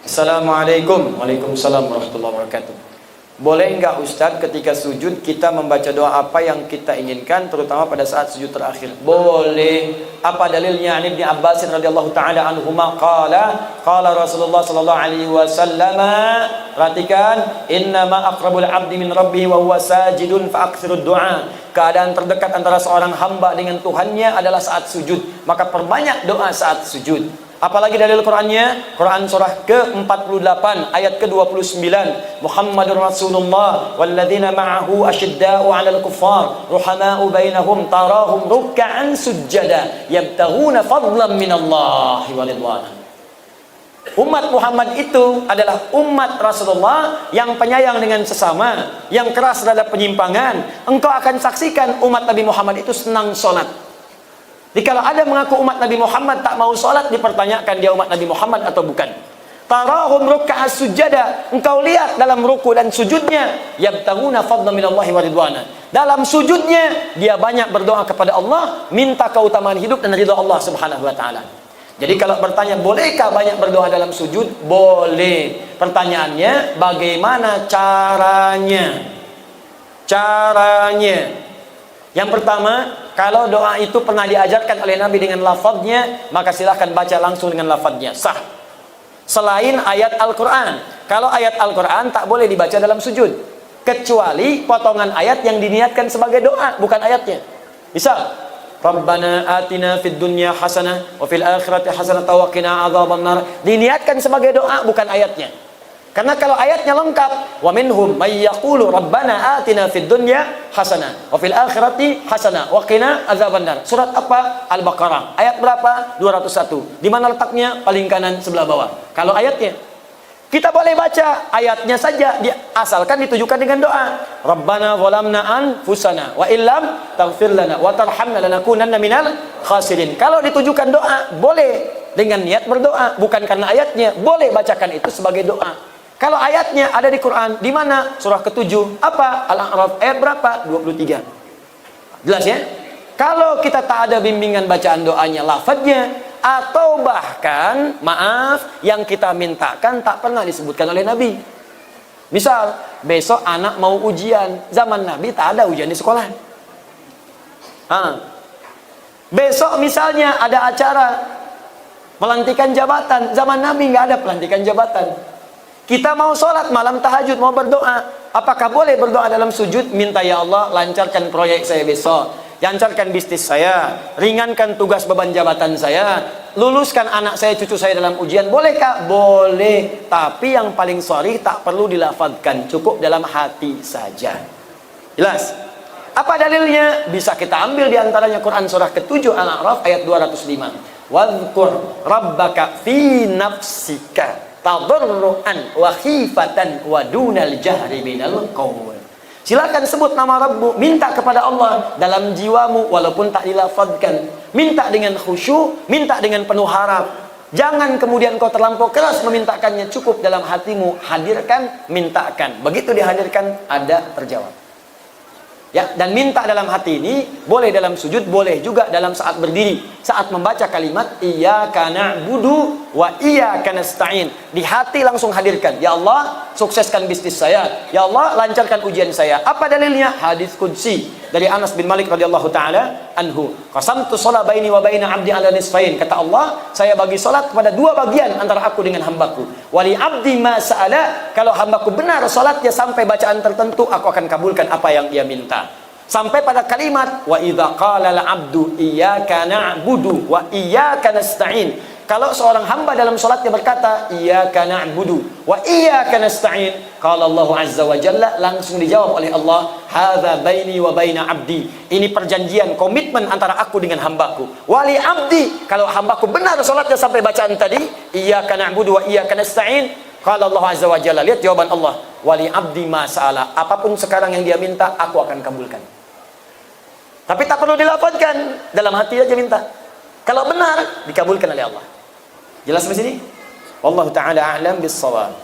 Assalamualaikum. Waalaikumsalam warahmatullahi wabarakatuh. Boleh enggak Ustadz ketika sujud kita membaca doa apa yang kita inginkan, terutama pada saat sujud terakhir? Boleh. Apa dalilnya? Ibnu Abbas radhiyallahu taala anhuma qala Rasulullah sallallahu alaihi wasallam, perhatikan, innama aqrabul abdi min rabbih wa huwa sajidun fa aktsirud du'a. Keadaan terdekat antara seorang hamba dengan Tuhannya adalah saat sujud, maka perbanyak doa saat sujud. Apalagi dalil Qur'annya? Quran surah ke-48 ayat ke-29. Muhammadur Rasulullah walladzina ma'ahu asyidda'u 'alal kuffar ruhama'u bainahum tarahum ruk'an sujjada yabtaghuna fadlan minallahi wa ridwana. Umat Muhammad itu adalah umat Rasulullah yang penyayang dengan sesama, yang keras terhadap penyimpangan. Engkau akan saksikan umat Nabi Muhammad itu senang sholat. Jadi kalau ada mengaku umat Nabi Muhammad tak mau sholat, dipertanyakan dia umat Nabi Muhammad atau bukan. Tarahum ruk'a sujada, engkau lihat dalam ruku dan sujudnya, yabtaghuna fadlan minallahi wa ridwana. Dalam sujudnya dia banyak berdoa kepada Allah, minta keutamaan hidup dan ridha Allah Subhanahu wa taala. Jadi kalau bertanya bolehkah banyak berdoa dalam sujud? Boleh. Pertanyaannya bagaimana caranya? Yang pertama, kalau doa itu pernah diajarkan oleh Nabi dengan lafadznya, maka silahkan baca langsung dengan lafadznya, sah. Selain ayat Al-Quran. Kalau ayat Al-Quran tak boleh dibaca dalam sujud, kecuali potongan ayat yang diniatkan sebagai doa, bukan ayatnya. Misal, Rabbana atina fid dunya hasanah wa fil akhirati hasanah wa qina adzabannar, diniatkan sebagai doa, bukan ayatnya. Karena kalau ayatnya lengkap, wa minhum may yaqulu rabbana atina fid dunya hasanah wa fil akhirati hasanah wa qina adzabannar. Surat apa? Al-Baqarah. Ayat berapa? 201. Di mana letaknya? Paling kanan sebelah bawah. Kalau ayatnya, kita boleh baca ayatnya saja, asalkan ditujukan dengan doa. Rabbana zalamna anfusana wa illam taghfir lana wa tarhamna lanakunanna minal khasirin. Kalau ditujukan doa, boleh dengan niat berdoa, bukan karena ayatnya. Boleh bacakan itu sebagai doa. Kalau ayatnya ada di Quran, di mana? Surah ke-7, apa? Al-A'raf, ayat berapa? 23. Jelas ya? Kalau kita tak ada bimbingan bacaan doanya, lafadznya, atau bahkan, maaf, yang kita mintakan tak pernah disebutkan oleh Nabi. Misal, besok anak mau ujian, zaman Nabi tak ada ujian di sekolah. Besok misalnya ada acara pelantikan jabatan, zaman Nabi nggak ada pelantikan jabatan. Kita mau sholat malam tahajud, mau berdoa, apakah boleh berdoa dalam sujud? Minta, ya Allah lancarkan proyek saya besok, lancarkan bisnis saya, ringankan tugas beban jabatan saya, luluskan anak saya, cucu saya dalam ujian. Bolehkah? Boleh. Tapi yang paling sharih tak perlu dilafadzkan, cukup dalam hati saja. Jelas? Apa dalilnya? Bisa kita ambil diantaranya Quran surah ke-7 Al-A'raf ayat 205. Wadhkur rabbaka fi nafsika tadarruan wa khifatan wa dunal jahri minal qaul. Silakan sebut nama Rabbu, minta kepada Allah dalam jiwamu walaupun tak dilafadzkan. Minta dengan khusyuk, minta dengan penuh harap. Jangan kemudian kau terlampau keras memintakannya, cukup dalam hatimu, hadirkan, mintakan. Begitu dihadirkan, ada terjawab. Ya, dan minta dalam hati ini boleh dalam sujud, boleh juga dalam saat berdiri, saat membaca kalimat iyyaka na'budu wa iyyaka nasta'in. Di hati langsung hadirkan, ya Allah sukseskan bisnis saya, ya Allah lancarkan ujian saya. Apa dalilnya? Hadis qudsi dari Anas bin Malik radhiyallahu taala anhu. Qasamtu shalah baini wa baina 'abdi 'ala nisfain. Kata Allah, saya bagi salat kepada dua bagian antara aku dengan hambaku. Wali 'abdi ma sa'ala, kalau hambaku benar salatnya sampai bacaan tertentu, aku akan kabulkan apa yang dia minta. Sampai pada kalimat wa idza qala al-'abdu iyyaka na'budu wa iyyaka nasta'in. Kalau seorang hamba dalam salatnya berkata iyyaka na'budu wa iyyaka nasta'in, qala Allah azza wa jalla, langsung dijawab oleh Allah, hadza baini wa baina 'abdi. Ini perjanjian, komitmen antara aku dengan hambaku. Wali 'abdi, kalau hambaku benar salatnya sampai bacaan tadi iyyaka na'budu wa iyyaka nasta'in, qala Allah azza wa jalla, lihat jawaban Allah, wali 'abdi ma sa'ala, apapun sekarang yang dia minta aku akan kabulkan. Tapi tak perlu dilafadzkan, dalam hati aja minta. Kalau benar, dikabulkan oleh Allah. Jelas di sini? Wallahu taala a'lam bis-shawab.